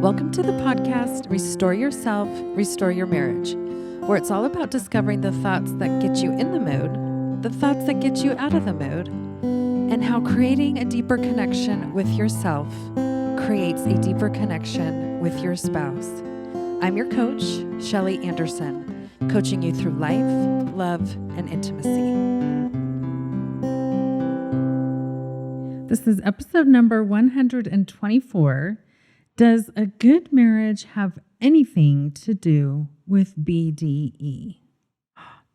Welcome to the podcast, Restore Yourself, Restore Your Marriage, where it's all about discovering the thoughts that get you in the mood, the thoughts that get you out of the mood, and how creating a deeper connection with yourself creates a deeper connection with your spouse. I'm your coach, Shelly Anderson, coaching you through life, love, and intimacy. This is episode number 124. Does a good marriage have anything to do with BDE?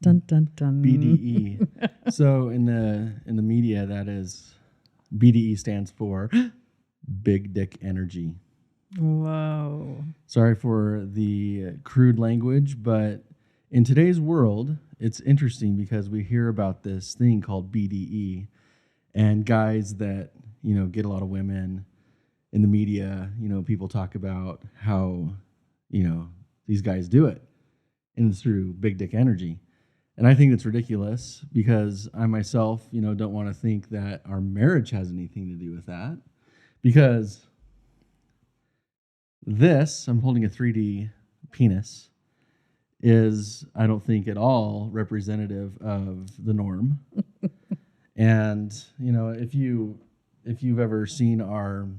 Dun, dun, dun. BDE. So in the media, that is BDE stands for Big Dick Energy. Whoa. Sorry for the crude language, but in today's world, it's interesting because we hear about this thing called BDE and guys that, get a lot of women. In the media, people talk about how, these guys do it, and it's through big dick energy. And I think it's ridiculous because I myself, don't want to think that our marriage has anything to do with that, because this, I'm holding a 3D penis, is, I don't think at all representative of the norm. And, if you've ever seen our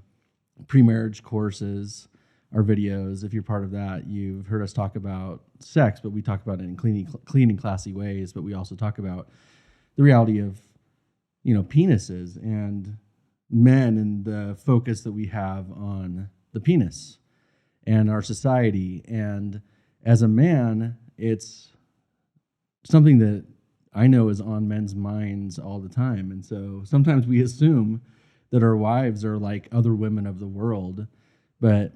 pre-marriage courses, our videos, if you're part of that, you've heard us talk about sex, but we talk about it in clean and classy ways, but we also talk about the reality of, penises and men and the focus that we have on the penis and our society. And as a man, it's something that I know is on men's minds all the time. And so sometimes we assume that our wives are like other women of the world, but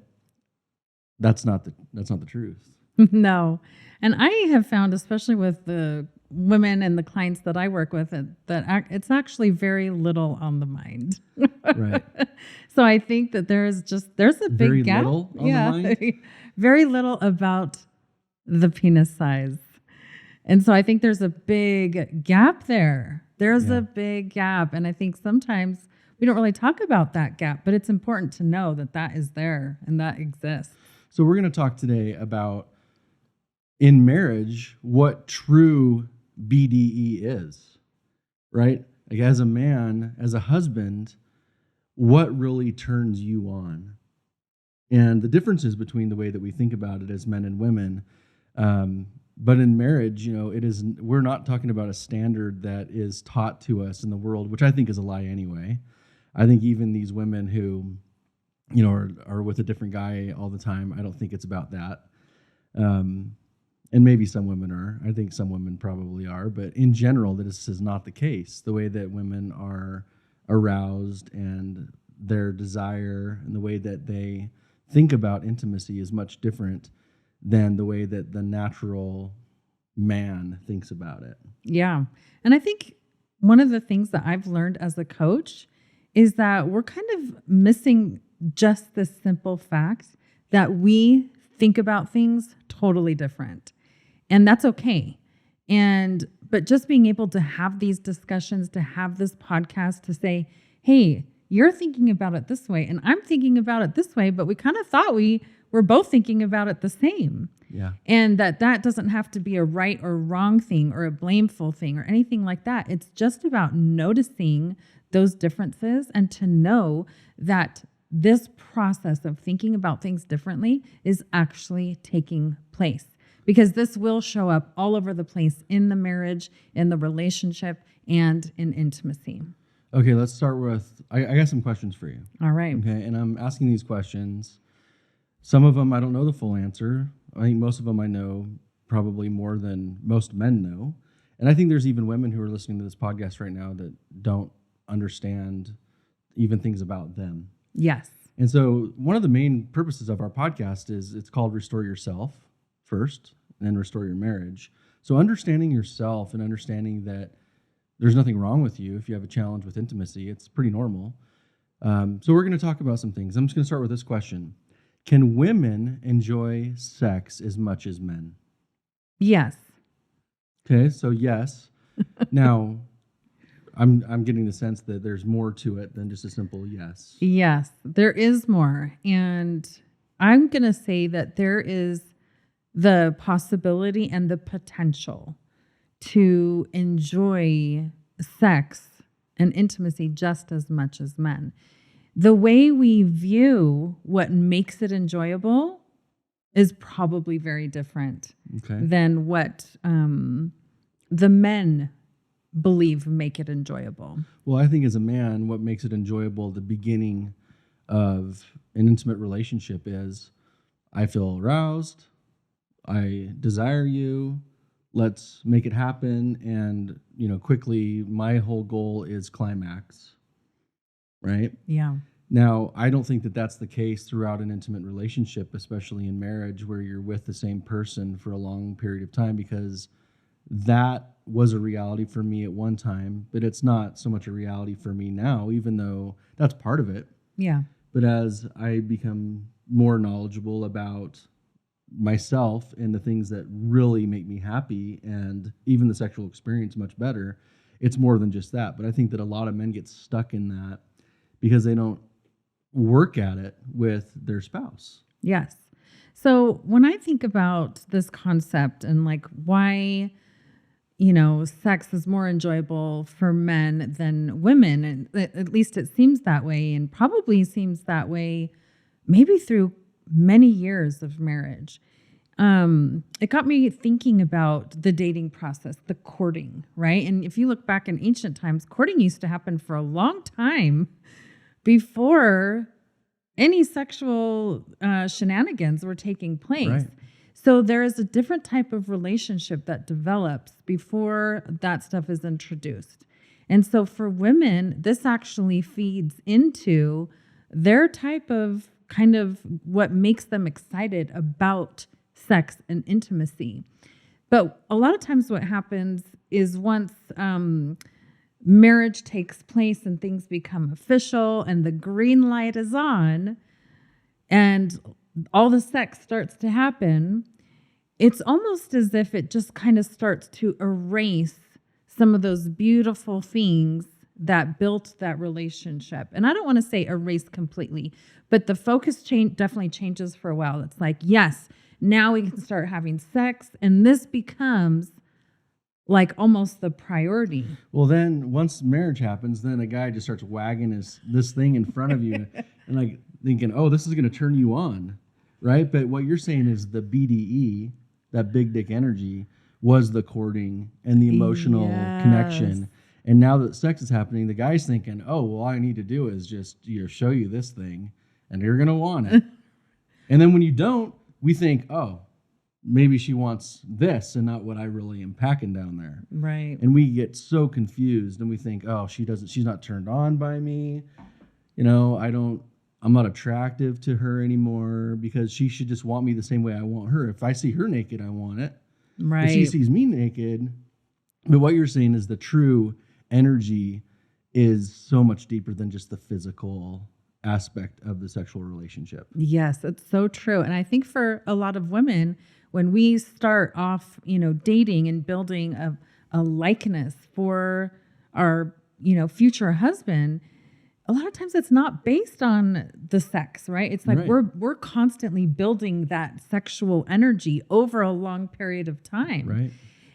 that's not the truth. No. And I have found, especially with the women and the clients that I work with, that it's actually very little on the mind. Right. So I think that there's a big Very gap. little on the mind? Very little about the penis size. And so I think there's a big gap there. There's a big gap. And I think sometimes we don't really talk about that gap, but it's important to know that that is there and that exists. So we're going to talk today about, in marriage, what true BDE is, right? Like as a man, as a husband, what really turns you on? And the differences between the way that we think about it as men and women. But in marriage, we're not talking about a standard that is taught to us in the world, which I think is a lie anyway. I think even these women who, are with a different guy all the time, I don't think it's about that. And maybe some women are. I think some women probably are. But in general, this is not the case. The way that women are aroused and their desire and the way that they think about intimacy is much different than the way that the natural man thinks about it. Yeah. And I think one of the things that I've learned as a coach is that we're kind of missing just the simple fact that we think about things totally different. And that's okay. But just being able to have these discussions, to have this podcast, to say, hey, you're thinking about it this way and I'm thinking about it this way, but we kind of thought we were both thinking about it the same. Yeah. And that doesn't have to be a right or wrong thing or a blameful thing or anything like that. It's just about noticing those differences and to know that this process of thinking about things differently is actually taking place, because this will show up all over the place in the marriage, in the relationship, and in intimacy. Okay, let's start with, I got some questions for you. All right. Okay, and I'm asking these questions. Some of them I don't know the full answer. I think most of them I know probably more than most men know. And I think there's even women who are listening to this podcast right now that don't understand even things about them. Yes. And so one of the main purposes of our podcast is it's called Restore Yourself first, and then Restore Your Marriage. So understanding yourself and understanding that there's nothing wrong with you if you have a challenge with intimacy. It's pretty normal. So we're going to talk about some things. I'm just going to start with this question. Can women enjoy sex as much as men? Yes. Okay, so yes. Now, I'm getting the sense that there's more to it than just a simple yes. Yes, there is more. And I'm going to say that there is the possibility and the potential to enjoy sex and intimacy just as much as men. The way we view what makes it enjoyable is probably very different than what the men believe make it enjoyable. Well, I think as a man, what makes it enjoyable at the beginning of an intimate relationship is I feel aroused, I desire you, let's make it happen, and quickly my whole goal is climax, right? Yeah. Now, I don't think that that's the case throughout an intimate relationship, especially in marriage where you're with the same person for a long period of time, because that was a reality for me at one time, but it's not so much a reality for me now, even though that's part of it. Yeah. But as I become more knowledgeable about myself and the things that really make me happy and even the sexual experience much better, it's more than just that. But I think that a lot of men get stuck in that because they don't work at it with their spouse. Yes. So when I think about this concept and like why, sex is more enjoyable for men than women, and at least it seems that way, and probably seems that way maybe through many years of marriage. It got me thinking about the dating process, the courting, right? And if you look back in ancient times, courting used to happen for a long time before any sexual shenanigans were taking place. Right. So there is a different type of relationship that develops before that stuff is introduced. And so for women, this actually feeds into their type of kind of what makes them excited about sex and intimacy. But a lot of times what happens is once marriage takes place and things become official and the green light is on and all the sex starts to happen, it's almost as if it just kind of starts to erase some of those beautiful things that built that relationship. And I don't want to say erase completely, but the focus definitely changes for a while. It's like, yes, now we can start having sex, and this becomes like almost the priority. Well, then once marriage happens, then a guy just starts wagging this thing in front of you and like thinking, oh, this is going to turn you on, right? But what you're saying is the BDE, that big dick energy, was the courting and the emotional connection. And now that sex is happening, the guy's thinking, oh, well, all I need to do is just show you this thing, and you're going to want it. And then when you don't, we think, oh, maybe she wants this and not what I really am packing down there. Right. And we get so confused and we think, oh, she's not turned on by me. I'm not attractive to her anymore because she should just want me the same way I want her. If I see her naked, I want it. Right. If she sees me naked. But what you're saying is the true energy is so much deeper than just the physical aspect of the sexual relationship. Yes, it's so true. And I think for a lot of women, when we start off, dating and building a likeness for our, future husband, a lot of times it's not based on the sex, right? It's like we're constantly building that sexual energy over a long period of time. Right.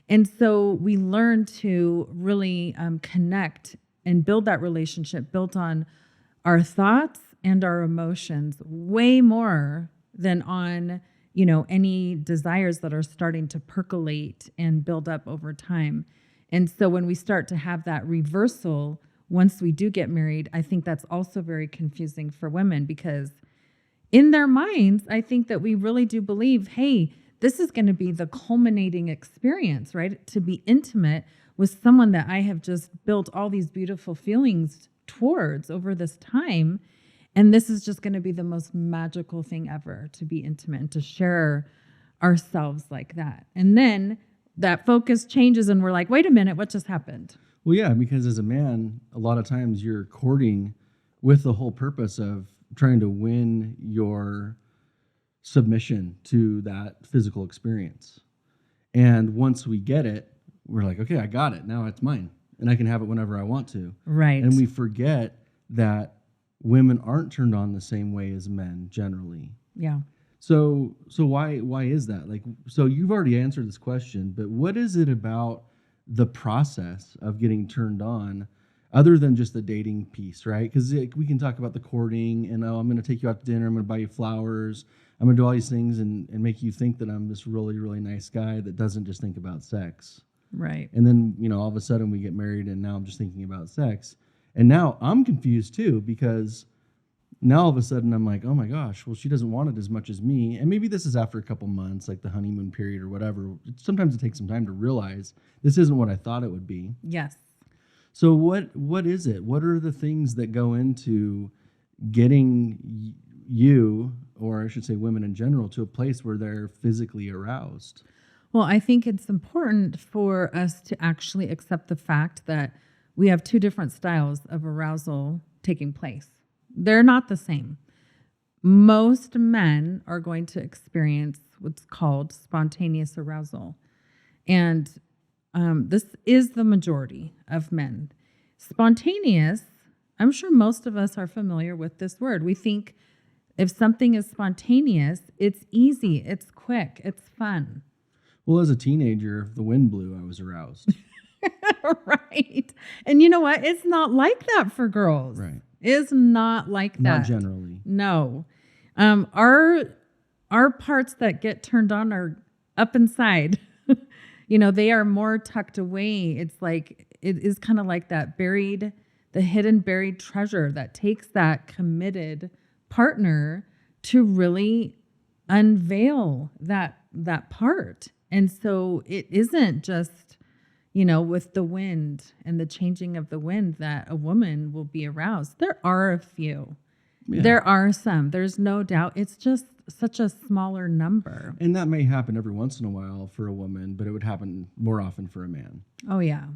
And so we learn to really connect and build that relationship built on our thoughts and our emotions way more than on, any desires that are starting to percolate and build up over time. And so when we start to have that reversal, once we do get married, I think that's also very confusing for women because in their minds, I think that we really do believe, hey, this is going to be the culminating experience, right? To be intimate with someone that I have just built all these beautiful feelings towards over this time. And this is just going to be the most magical thing ever, to be intimate and to share ourselves like that. And then that focus changes and we're like, wait a minute, what just happened? Well, yeah, because as a man, a lot of times you're courting with the whole purpose of trying to win your submission to that physical experience. And once we get it, we're like, okay, I got it. Now it's mine. And I can have it whenever I want to. Right. And we forget that women aren't turned on the same way as men generally. Yeah. So why is that? Like, so you've already answered this question, but what is it about the process of getting turned on, other than just the dating piece, right? Because we can talk about the courting and, oh, I'm going to take you out to dinner, I'm going to buy you flowers, I'm going to do all these things and make you think that I'm this really, really nice guy that doesn't just think about sex. Right. And then, all of a sudden we get married and now I'm just thinking about sex. And now I'm confused too, because now all of a sudden I'm like, oh my gosh, well, she doesn't want it as much as me. And maybe this is after a couple months, like the honeymoon period or whatever. Sometimes it takes some time to realize this isn't what I thought it would be. Yes. So what is it? What are the things that go into getting you, or I should say women in general, to a place where they're physically aroused? Well, I think it's important for us to actually accept the fact that we have two different styles of arousal taking place. They're not the same. Most men are going to experience what's called spontaneous arousal. And this is the majority of men. Spontaneous, I'm sure most of us are familiar with this word. We think if something is spontaneous, it's easy, it's quick, it's fun. Well, as a teenager, if the wind blew, I was aroused. Right. And you know what? It's not like that for girls. Right. It's not like that. Not generally. No. Our parts that get turned on are up inside. They are more tucked away. It's like, it is kind of like that the hidden buried treasure that takes that committed partner to really unveil that part. And so it isn't just, with the wind and the changing of the wind that a woman will be aroused. There are a few. Yeah. There are some. There's no doubt. It's just such a smaller number. And that may happen every once in a while for a woman, but it would happen more often for a man. Oh, yeah.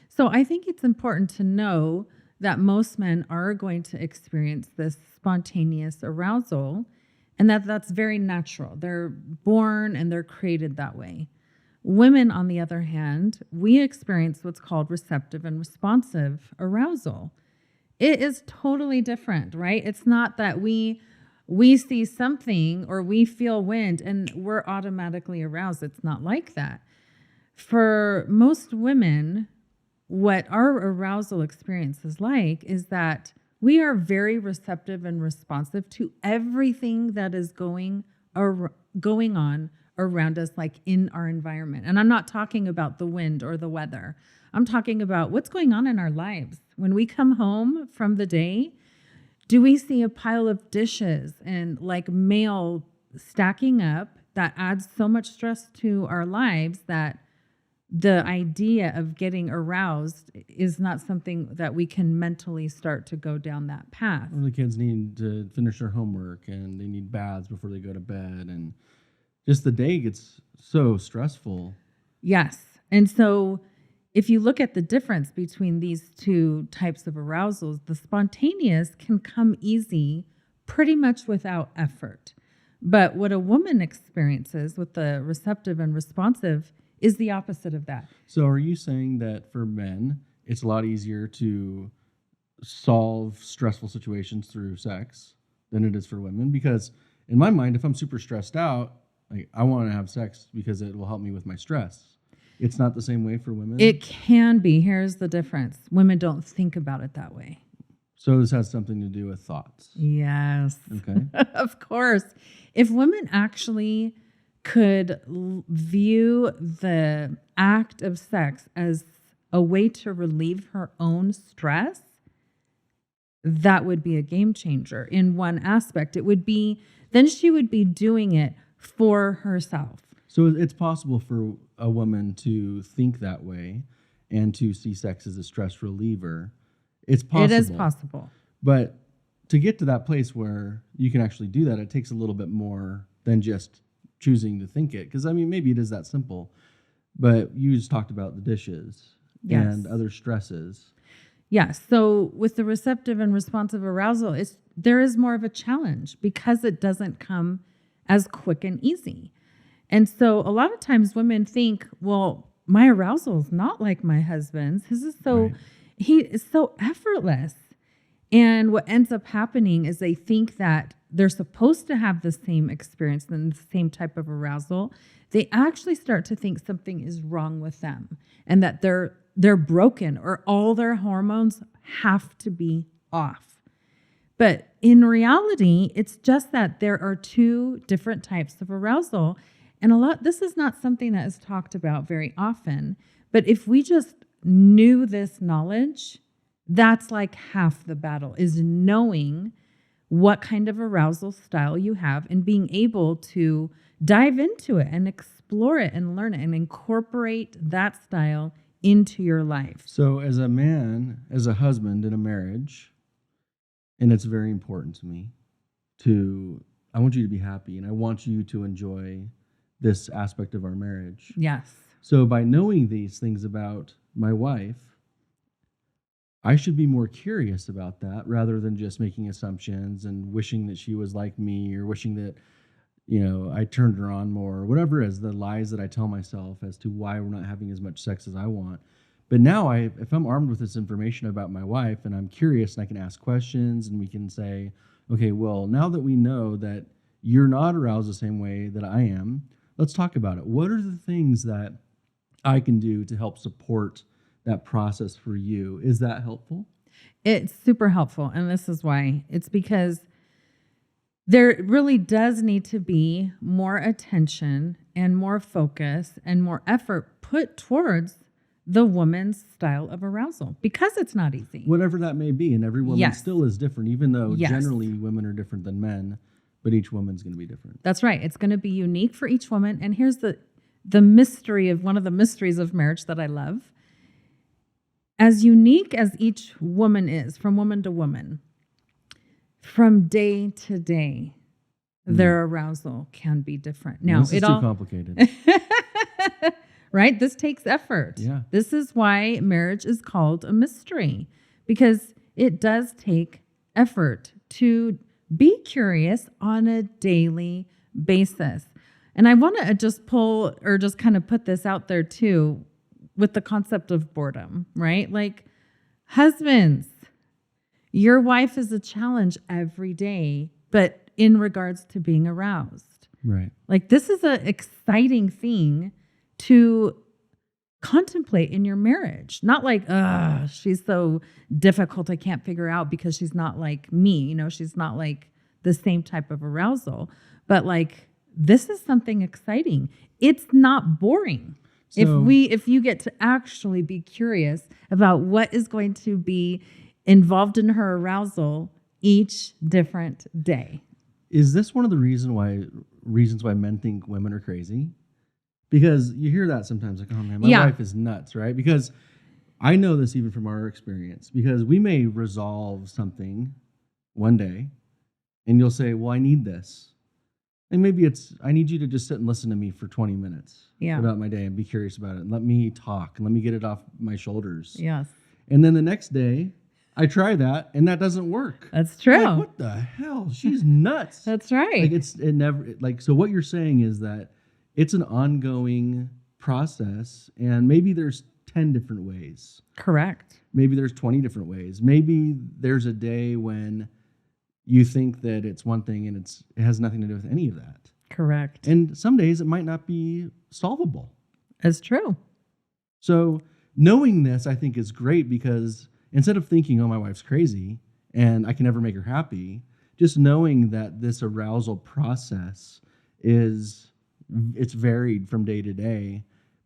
So I think it's important to know that most men are going to experience this spontaneous arousal, and that's very natural. They're born and they're created that way. Women, on the other hand, we experience what's called receptive and responsive arousal. It is totally different, right? It's not that we see something or we feel wind and we're automatically aroused. It's not like that. For most women, what our arousal experience is like is that we are very receptive and responsive to everything that is going on around us, like in our environment. And I'm not talking about the wind or the weather. I'm talking about what's going on in our lives. When we come home from the day, do we see a pile of dishes and like mail stacking up that adds so much stress to our lives that the idea of getting aroused is not something that we can mentally start to go down that path. Well, the kids need to finish their homework and they need baths before they go to bed, and just the day gets so stressful. Yes. And so if you look at the difference between these two types of arousals, the spontaneous can come easy pretty much without effort. But what a woman experiences with the receptive and responsive is the opposite of that. So are you saying that for men, it's a lot easier to solve stressful situations through sex than it is for women? Because in my mind, if I'm super stressed out, like, I want to have sex because it will help me with my stress. It's not the same way for women? It can be. Here's the difference. Women don't think about it that way. So this has something to do with thoughts. Yes. Okay. Of course. If women actually could view the act of sex as a way to relieve her own stress, that would be a game changer in one aspect. It would be, then she would be doing it for herself. So it's possible for a woman to think that way and to see sex as a stress reliever. It's possible. It is possible. But to get to that place where you can actually do that, it takes a little bit more than just choosing to think it. Because, I mean, maybe it is that simple. But you just talked about the dishes and other stresses. Yes. So with the receptive and responsive arousal, there is more of a challenge because it doesn't come as quick and easy. And so a lot of times women think, well, my arousal is not like my husband's. His is he is so effortless. And what ends up happening is they think that they're supposed to have the same experience and the same type of arousal, they actually start to think something is wrong with them and that they're broken or all their hormones have to be off. But in reality, it's just that there are two different types of arousal. And this is not something that is talked about very often. But if we just knew this knowledge, that's like half the battle, is knowing what kind of arousal style you have and being able to dive into it and explore it and learn it and incorporate that style into your life. So as a man, as a husband in a marriage, and it's very important to me I want you to be happy and I want you to enjoy this aspect of our marriage. Yes. So by knowing these things about my wife, I should be more curious about that rather than just making assumptions and wishing that she was like me or wishing that, I turned her on more or whatever as the lies that I tell myself as to why we're not having as much sex as I want. But now if I'm armed with this information about my wife and I'm curious and I can ask questions and we can say, okay, well, now that we know that you're not aroused the same way that I am, let's talk about it. What are the things that I can do to help support that process for you? Is that helpful? It's super helpful. And this is why. It's because there really does need to be more attention and more focus and more effort put towards the woman's style of arousal because it's not easy. Whatever that may be. And every woman still is different, even though generally women are different than men, but each woman's going to be different. That's right. It's going to be unique for each woman. And here's the mystery of one of the mysteries of marriage that I love. As unique as each woman is, from woman to woman, from day to day, their arousal can be different. Now, this is too complicated. Right? This takes effort. Yeah. This is why marriage is called a mystery, because it does take effort to be curious on a daily basis. And I want to just kind of put this out there too, with the concept of boredom, right? Like, husbands, your wife is a challenge every day, but in regards to being aroused. Right. Like, this is an exciting thing to contemplate in your marriage. Not like, she's so difficult, I can't figure out because she's not like me. She's not like the same type of arousal. But like, this is something exciting. It's not boring. So, if you get to actually be curious about what is going to be involved in her arousal each different day. Is this one of the reasons why men think women are crazy? Because you hear that sometimes, like, oh man, my wife is nuts, right? Because I know this even from our experience, because we may resolve something one day and you'll say, well, I need this. And maybe I need you to just sit and listen to me for 20 minutes about my day and be curious about it. And let me talk and let me get it off my shoulders. Yes. And then the next day, I try that and that doesn't work. That's true. Like, what the hell? She's nuts. That's right. So what you're saying is that it's an ongoing process and maybe there's 10 different ways. Correct. Maybe there's 20 different ways. Maybe there's a day when you think that it's one thing and it has nothing to do with any of that. Correct. And some days it might not be solvable. That's true. So knowing this, I think, is great because instead of thinking, oh, my wife's crazy and I can never make her happy, just knowing that this arousal process it's varied from day to day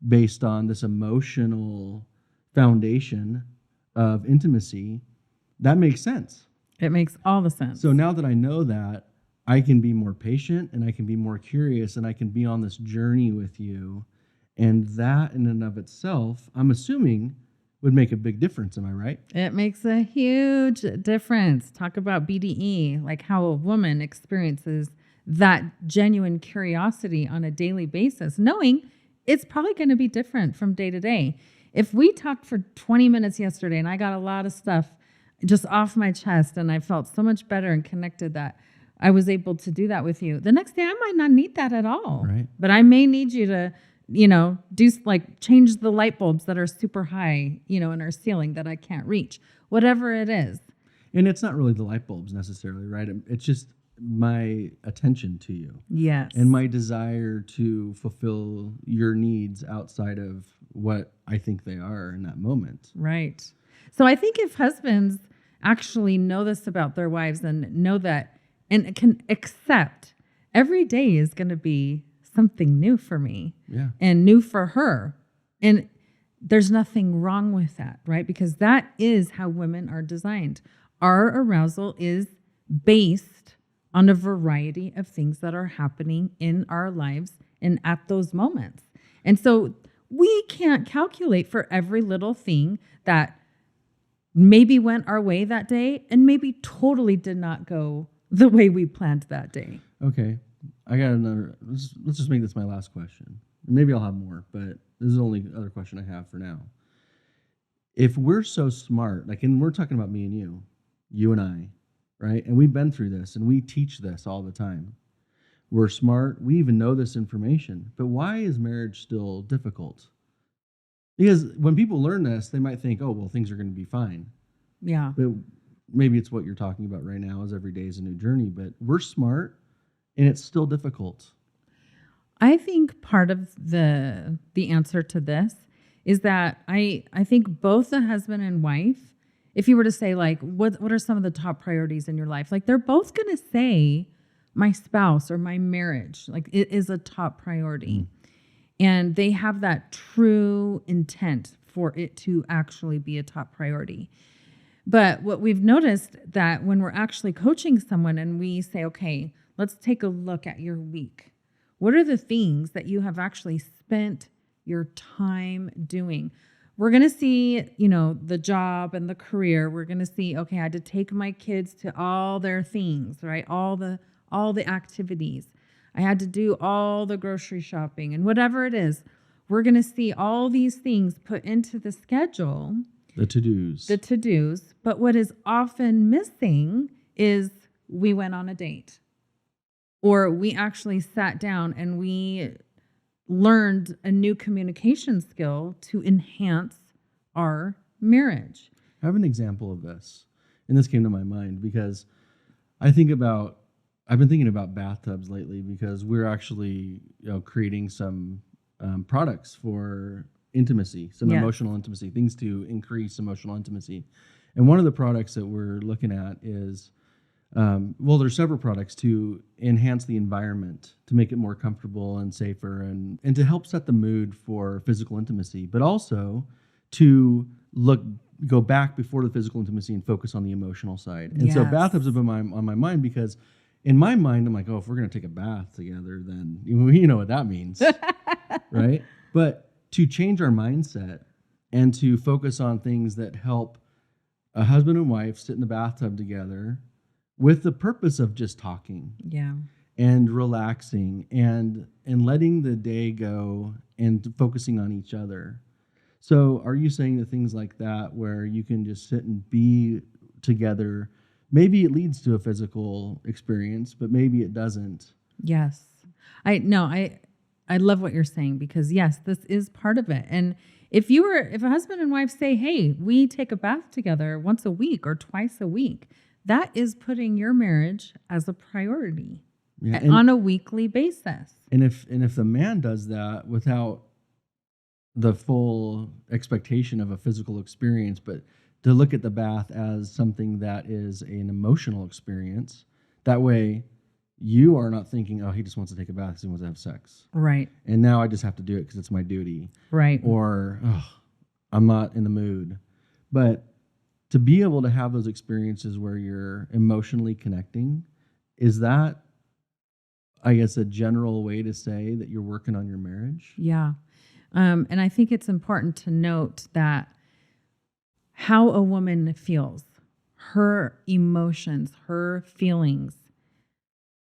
based on this emotional foundation of intimacy, that makes sense. It makes all the sense. So now that I know that, I can be more patient and I can be more curious and I can be on this journey with you. And that in and of itself, I'm assuming, would make a big difference. Am I right? It makes a huge difference. Talk about BDE, like how a woman experiences that genuine curiosity on a daily basis, knowing it's probably going to be different from day to day. If we talked for 20 minutes yesterday and I got a lot of stuff just off my chest and I felt so much better and connected that I was able to do that with you, the next day I might not need that at all. Right. But I may need you to, do like change the light bulbs that are super high, in our ceiling that I can't reach, whatever it is. And it's not really the light bulbs necessarily, right? It's just my attention to you. Yes. And my desire to fulfill your needs outside of what I think they are in that moment. Right. So I think if husbands actually know this about their wives and know that and can accept every day is going to be something new for me and new for her. And there's nothing wrong with that, right? Because that is how women are designed. Our arousal is based on a variety of things that are happening in our lives and at those moments. And so we can't calculate for every little thing that maybe went our way that day and maybe totally did not go the way we planned that day. Okay. I got another. Let's just make this my last question. Maybe I'll have more, but this is the only other question I have for now. If we're so smart, like, and we're talking about me and you and I, right? And we've been through this and we teach this all the time. We're smart. We even know this information. But why is marriage still difficult? Because when people learn this, they might think, oh, well, things are going to be fine. Yeah. But maybe it's what you're talking about right now is every day is a new journey. But we're smart and it's still difficult. I think part of the answer to this is that I think both the husband and wife, if you were to say, like, what are some of the top priorities in your life? Like, they're both going to say my spouse or my marriage, like, it is a top priority. And they have that true intent for it to actually be a top priority. But what we've noticed that when we're actually coaching someone and we say, okay, let's take a look at your week. What are the things that you have actually spent your time doing? We're going to see, the job and the career. We're going to see, okay, I had to take my kids to all their things, right? All the activities. I had to do all the grocery shopping and whatever it is. We're going to see all these things put into the schedule. The to-dos. But what is often missing is we went on a date. Or we actually sat down and we learned a new communication skill to enhance our marriage. I have an example of this. And this came to my mind because I've been thinking about bathtubs lately because we're actually creating some products for intimacy, some emotional intimacy, things to increase emotional intimacy. And one of the products that we're looking at is there's several products to enhance the environment, to make it more comfortable and safer and to help set the mood for physical intimacy, but also to go back before the physical intimacy and focus on the emotional side. And so bathtubs have been on my mind because in my mind, I'm like, oh, if we're going to take a bath together, then you know what that means, right? But to change our mindset and to focus on things that help a husband and wife sit in the bathtub together with the purpose of just talking and relaxing and letting the day go and focusing on each other. So are you saying that things like that where you can just sit and be together, maybe it leads to a physical experience, but maybe it doesn't? Yes. I love what you're saying because yes, this is part of it. And if a husband and wife say, hey, we take a bath together once a week or twice a week, that is putting your marriage as a priority on a weekly basis. And if the man does that without the full expectation of a physical experience, but to look at the bath as something that is an emotional experience, that way you are not thinking, oh, he just wants to take a bath because he wants to have sex. Right. And now I just have to do it because it's my duty. Right. Or, oh, I'm not in the mood. But to be able to have those experiences where you're emotionally connecting, is that, I guess, a general way to say that you're working on your marriage? Yeah. And I think it's important to note that how a woman feels, her emotions, her feelings,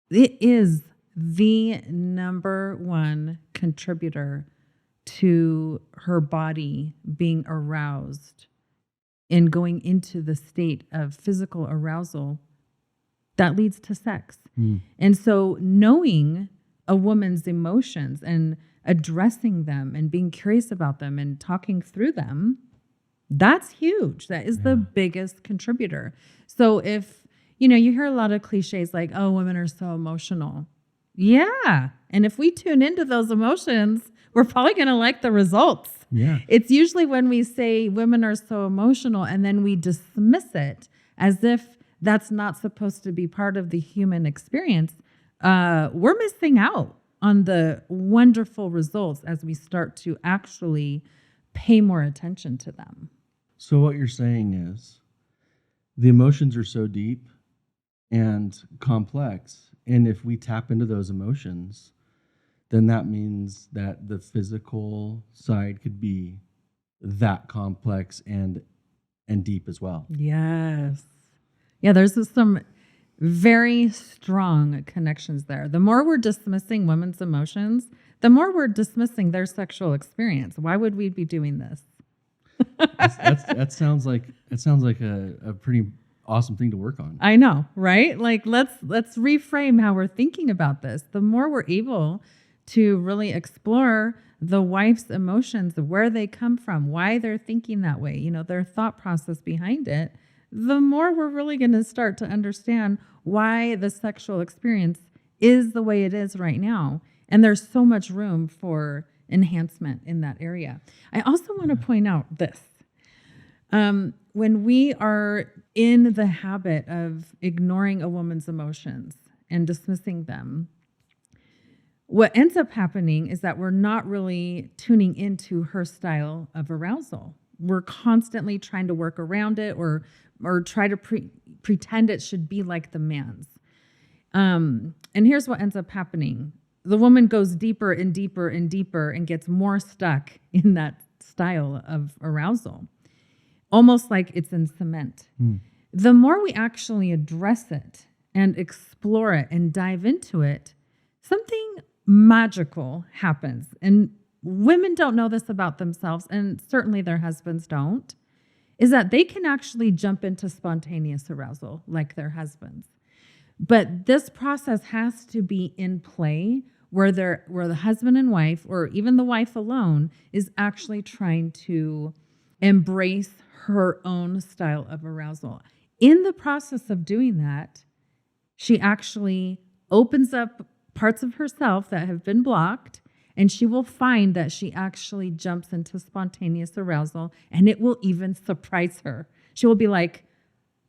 it is the number one contributor to her body being aroused and going into the state of physical arousal that leads to sex. And so knowing a woman's emotions and addressing them and being curious about them and talking through them, that's huge. That is the biggest contributor. So if You hear a lot of cliches like, oh, women are so emotional. Yeah. And if we tune into those emotions, we're probably going to like the results. Yeah. It's usually when we say women are so emotional and then we dismiss it as if that's not supposed to be part of the human experience. We're missing out on the wonderful results as we start to actually pay more attention to them. So what you're saying is the emotions are so deep and complex. And if we tap into those emotions, then that means that the physical side could be that complex and deep as well. Yes. Yeah, there's some very strong connections there. The more we're dismissing women's emotions, the more we're dismissing their sexual experience. Why would we be doing this? That sounds like a pretty awesome thing to work on. I know, right? Like let's reframe how we're thinking about this. The more we're able to really explore the wife's emotions, where they come from, why they're thinking that way, their thought process behind it, the more we're really going to start to understand why the sexual experience is the way it is right now. And there's so much room for enhancement in that area. I also want to point out this. When we are in the habit of ignoring a woman's emotions and dismissing them, what ends up happening is that we're not really tuning into her style of arousal. We're constantly trying to work around it or try to pretend it should be like the man's. And here's what ends up happening. The woman goes deeper and deeper and deeper and gets more stuck in that style of arousal, almost like it's in cement. The more we actually address it and explore it and dive into it, something magical happens. And women don't know this about themselves, and certainly their husbands don't, is that they can actually jump into spontaneous arousal like their husbands. But this process has to be in play where the husband and wife, or even the wife alone, is actually trying to embrace her own style of arousal. In the process of doing that, she actually opens up parts of herself that have been blocked, and she will find that she actually jumps into spontaneous arousal, and it will even surprise her. She will be like,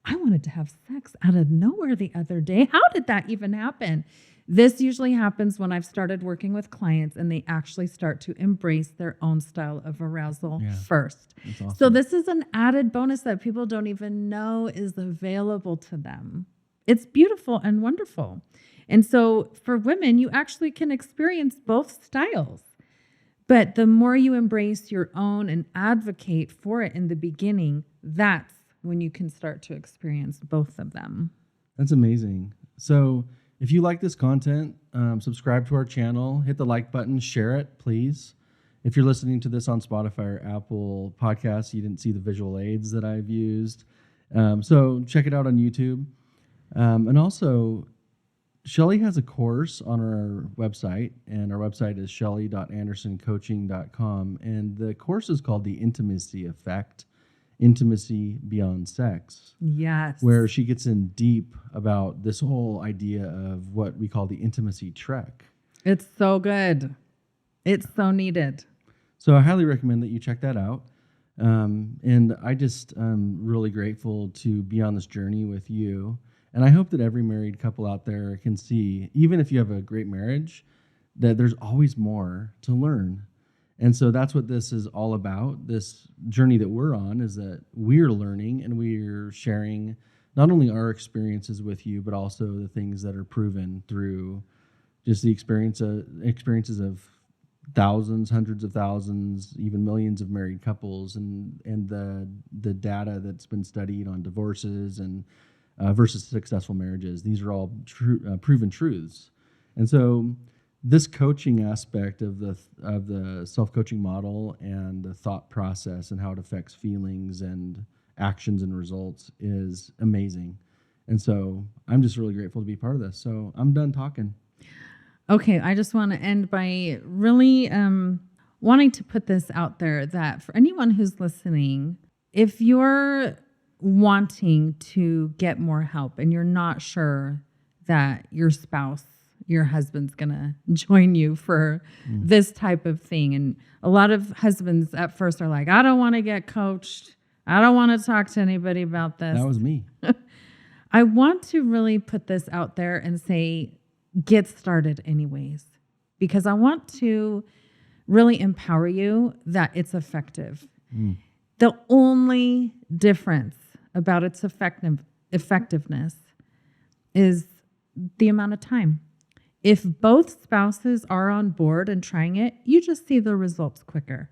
I wanted to have sex out of nowhere the other day. How did that even happen? This usually happens when I've started working with clients and they actually start to embrace their own style of arousal first. That's awesome. So this is an added bonus that people don't even know is available to them. It's beautiful and wonderful. And so for women, you actually can experience both styles. But the more you embrace your own and advocate for it in the beginning, that's when you can start to experience both of them. That's amazing. So if you like this content, subscribe to our channel, hit the like button, share it, please. If you're listening to this on Spotify or Apple Podcasts, you didn't see the visual aids that I've used. So check it out on YouTube. And also, Shelly has a course on our website, and our website is shelly.andersoncoaching.com. And the course is called The Intimacy Effect, Intimacy Beyond Sex. Yes. Where she gets in deep about this whole idea of what we call the intimacy trek. It's so good. It's so needed. So I highly recommend that you check that out. And I just am really grateful to be on this journey with you. And I hope that every married couple out there can see, even if you have a great marriage, that there's always more to learn. And so that's what this is all about. This journey that we're on is that we're learning and we're sharing not only our experiences with you, but also the things that are proven through just the experiences of thousands, hundreds of thousands, even millions of married couples, and the data that's been studied on divorces and versus successful marriages. These are all proven truths. And so this coaching aspect of the self-coaching model and the thought process and how it affects feelings and actions and results is amazing. And so I'm just really grateful to be part of this. So I'm done talking. Okay, I just want to end by really wanting to put this out there that for anyone who's listening, if you're wanting to get more help and you're not sure that your spouse, your husband's going to join you for this type of thing. And a lot of husbands at first are like, I don't want to get coached. I don't want to talk to anybody about this. That was me. I want to really put this out there and say, get started anyways, because I want to really empower you that it's effective. The only difference about its effectiveness is the amount of time. If both spouses are on board and trying it, you just see the results quicker.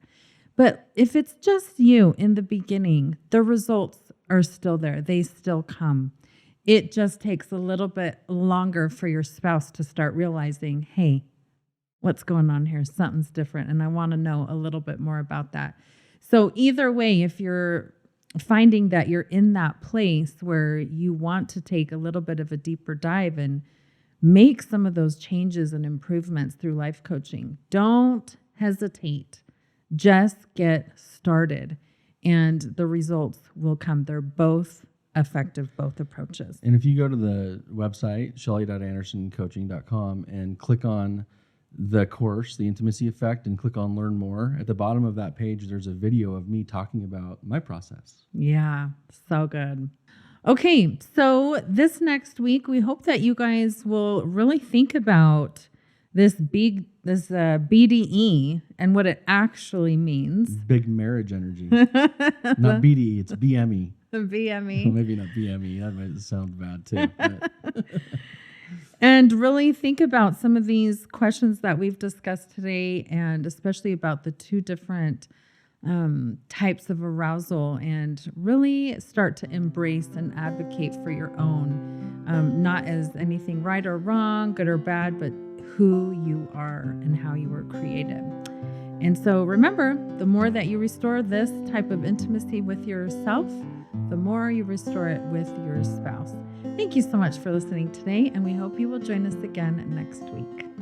But if it's just you in the beginning, the results are still there. They still come. It just takes a little bit longer for your spouse to start realizing, hey, what's going on here? Something's different. And I want to know a little bit more about that. So either way, if you're finding that you're in that place where you want to take a little bit of a deeper dive and make some of those changes and improvements through life coaching, don't hesitate. Just get started and the results will come. They're both effective, both approaches. And if you go to the website, shelly.andersoncoaching.com, and click on the course, The Intimacy Effect, and click on Learn More, at the bottom of that page, there's a video of me talking about my process. Yeah, so good. Okay, so this next week, we hope that you guys will really think about this BDE and what it actually means. Big marriage energy. Not BDE, it's BME. BME. Well, maybe not BME. That might sound bad too. And really think about some of these questions that we've discussed today, and especially about the two different types of arousal, and really start to embrace and advocate for your own, not as anything right or wrong, good or bad, but who you are and how you were created. And so remember, the more that you restore this type of intimacy with yourself, the more you restore it with your spouse. Thank you so much for listening today, and we hope you will join us again next week.